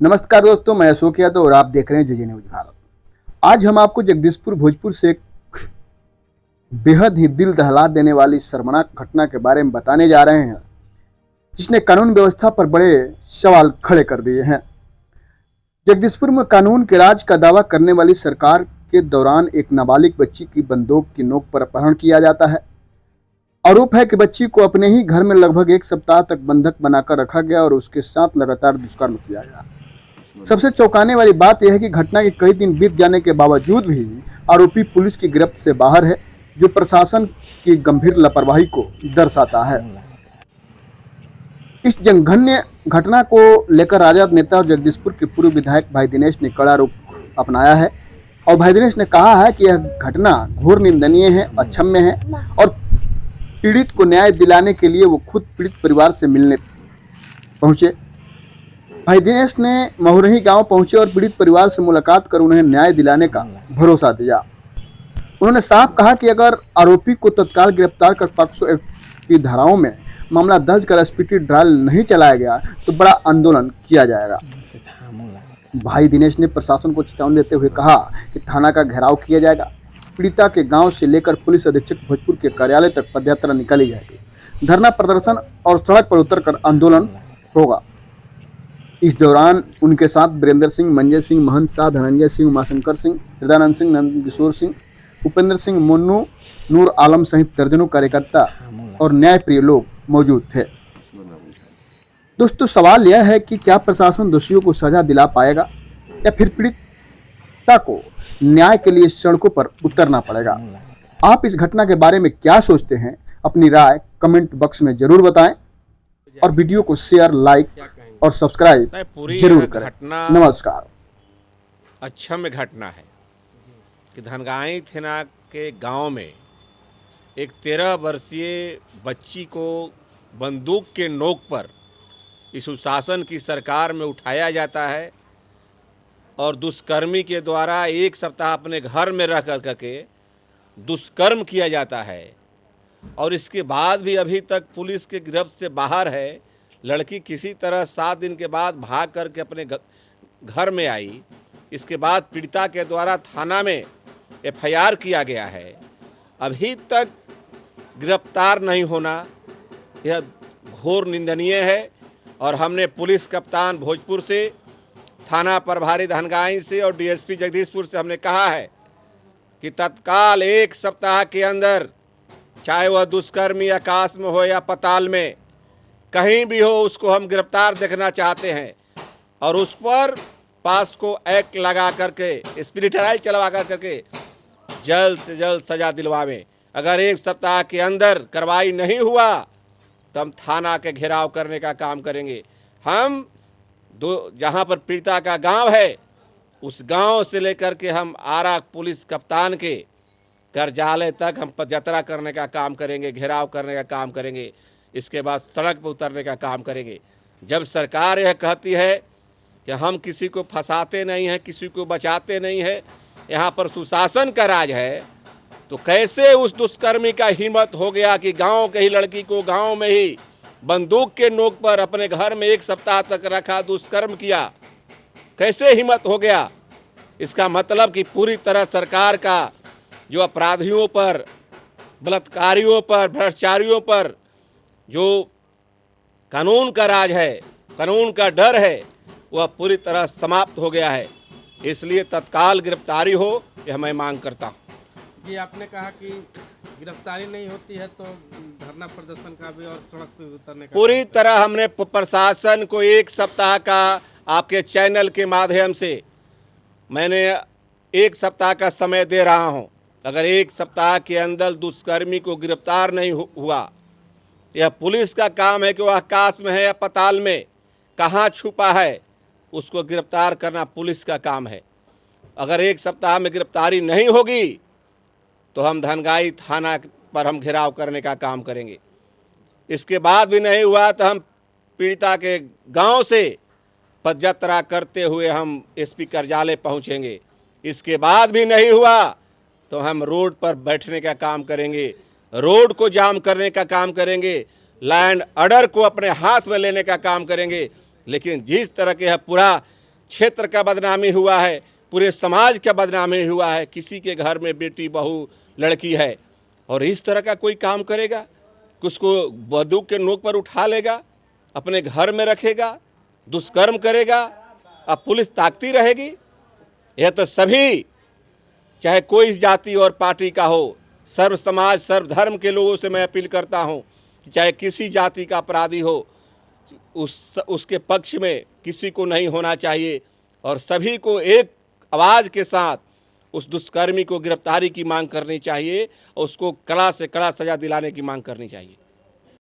नमस्कार दोस्तों, मैं अशोक यादव और आप देख रहे हैं जे न्यूज भारत। आज हम आपको जगदीशपुर भोजपुर से एक बेहद ही दिल दहला देने वाली शर्मनाक घटना के बारे में बताने जा रहे हैं, जिसने कानून व्यवस्था पर बड़े सवाल खड़े कर दिए हैं। जगदीशपुर में कानून के राज का दावा करने वाली सरकार के दौरान एक नाबालिग बच्ची की बंदूक की नोक पर अपहरण किया जाता है। आरोप है कि बच्ची को अपने ही घर में लगभग एक सप्ताह तक बंधक बनाकर रखा गया और उसके साथ लगातार दुष्कर्म किया गया। सबसे चौंकाने वाली बात यह है कि घटना के कई दिन बीत जाने के बावजूद भी आरोपी पुलिस की गिरफ्त से बाहर है, जो प्रशासन की गंभीर लापरवाही को दर्शाता है। इस जघन्य घटना को लेकर राजद नेता और जगदीशपुर के पूर्व विधायक भाई दिनेश ने कड़ा रुख अपनाया है और भाई दिनेश ने कहा है कि यह घटना घोर निंदनीय है, अक्षम्य है और पीड़ित को न्याय दिलाने के लिए वो खुद पीड़ित परिवार से मिलने पहुंचे। भाई दिनेश ने महुरही गांव पहुंचे और पीड़ित परिवार से मुलाकात कर उन्हें न्याय दिलाने का भरोसा दिया। उन्होंने साफ कहा कि अगर आरोपी को तत्काल गिरफ्तार कर पॉक्सो एक्ट की धाराओं में मामला दर्ज कर स्पीडी ट्रायल नहीं चलाया गया तो बड़ा आंदोलन किया जाएगा। भाई दिनेश ने प्रशासन को चेतावनी देते हुए कहा कि थाना का घेराव किया जाएगा। पीड़िता के गांव से लेकर पुलिस अधीक्षक भोजपुर के कार्यालय तक पदयात्रा निकाली जाएगी। धरना प्रदर्शन और सड़क पर उतरकर आंदोलन होगा। इस दौरान उनके साथ वीरेंद्र सिंह, मंजय सिंह, महंत शाह, धनंजय सिंह, उमाशंकर सिंह, हृदयानंद सिंह, नंदकिशोर सिंह, उपेंद्र सिंह, मुन्नू, नूर आलम सहित दर्जनों कार्यकर्ता और न्याय प्रिय लोग मौजूद थे। दोस्तों, सवाल यह है कि क्या प्रशासन दोषियों को सजा दिला पाएगा या फिर पीड़िता को न्याय के लिए सड़कों पर उतरना पड़ेगा। आप इस घटना के बारे में क्या सोचते हैं? अपनी राय कमेंट बॉक्स में जरूर बताएं और वीडियो को शेयर, लाइक और सब्सक्राइब जरूर करें। नमस्कार। अक्षम्य घटना है कि धनगाई थाना के गांव में एक 13 वर्षीय बच्ची को बंदूक के नोक पर इस सुशासन की सरकार में उठाया जाता है और दुष्कर्मी के द्वारा एक सप्ताह अपने घर में रह कर के दुष्कर्म किया जाता है और इसके बाद भी अभी तक पुलिस के गिरफ्त से बाहर है। लड़की किसी तरह 7 दिन के बाद भाग करके अपने घर में आई। इसके बाद पीड़िता के द्वारा थाना में एफआईआर किया गया है। अभी तक गिरफ्तार नहीं होना यह घोर निंदनीय है और हमने पुलिस कप्तान भोजपुर से, थाना प्रभारी धनगाई से और डीएसपी जगदीशपुर से हमने कहा है कि तत्काल एक सप्ताह के अंदर, चाहे वह दुष्कर्मी आकाश में हो या पताल में, कहीं भी हो, उसको हम गिरफ्तार देखना चाहते हैं और उस पर पॉक्सो एक्ट लगा करके स्पीडी ट्रायल चलवा करके जल्द से जल्द सजा दिलवावें। अगर एक सप्ताह के अंदर कार्रवाई नहीं हुआ तो हम थाना के घेराव करने का काम करेंगे। हम जहां पर पीड़िता का गांव है उस गांव से लेकर के हम आरा पुलिस कप्तान के कार्यालय तक हम पदयात्रा करने का काम करेंगे, घेराव करने का काम करेंगे। इसके बाद सड़क पर उतरने का काम करेंगे। जब सरकार यह कहती है कि हम किसी को फंसाते नहीं हैं, किसी को बचाते नहीं हैं, यहाँ पर सुशासन का राज है, तो कैसे उस दुष्कर्मी का हिम्मत हो गया कि गांव के ही लड़की को गांव में ही बंदूक के नोक पर अपने घर में एक सप्ताह तक रखा, दुष्कर्म किया? कैसे हिम्मत हो गया? इसका मतलब कि पूरी तरह सरकार का जो अपराधियों पर, बलात्कारियों पर, भ्रष्टाचारियों पर जो कानून का राज है, कानून का डर है, वह पूरी तरह समाप्त हो गया है। इसलिए तत्काल गिरफ्तारी हो, यह मैं मांग करता हूँ। जी, आपने कहा कि गिरफ्तारी नहीं होती है तो धरना प्रदर्शन का भी और सड़क पर उतरने का पूरी तरह हमने प्रशासन को एक सप्ताह का, आपके चैनल के माध्यम से मैंने एक सप्ताह का समय दे रहा हूं। अगर एक सप्ताह के अंदर दुष्कर्मी को गिरफ्तार नहीं हुआ, यह पुलिस का काम है कि वह आकाश में है या पताल में, कहाँ छुपा है, उसको गिरफ्तार करना पुलिस का काम है। अगर एक सप्ताह में गिरफ्तारी नहीं होगी तो हम धनगाई थाना पर हम घेराव करने का काम करेंगे। इसके बाद भी नहीं हुआ तो हम पीड़िता के गांव से पदयात्रा करते हुए हम एसपी कार्यालय पहुंचेंगे। इसके बाद भी नहीं हुआ तो हम रोड पर बैठने का काम करेंगे, रोड को जाम करने का काम करेंगे, लैंड ऑर्डर को अपने हाथ में लेने का काम करेंगे। लेकिन जिस तरह के पूरा क्षेत्र का बदनामी हुआ है, पूरे समाज का बदनामी हुआ है। किसी के घर में बेटी बहू लड़की है और इस तरह का कोई काम करेगा कि उसको बंदूक के नोक पर उठा लेगा, अपने घर में रखेगा, दुष्कर्म करेगा, अब पुलिस ताकती रहेगी। यह तो सभी, चाहे कोई जाति और पार्टी का हो, सर्व समाज सर्व धर्म के लोगों से मैं अपील करता हूं कि चाहे किसी जाति का अपराधी हो, उसके पक्ष में किसी को नहीं होना चाहिए और सभी को एक आवाज़ के साथ उस दुष्कर्मी को गिरफ्तारी की मांग करनी चाहिए और उसको कड़ा से कड़ा सज़ा दिलाने की मांग करनी चाहिए।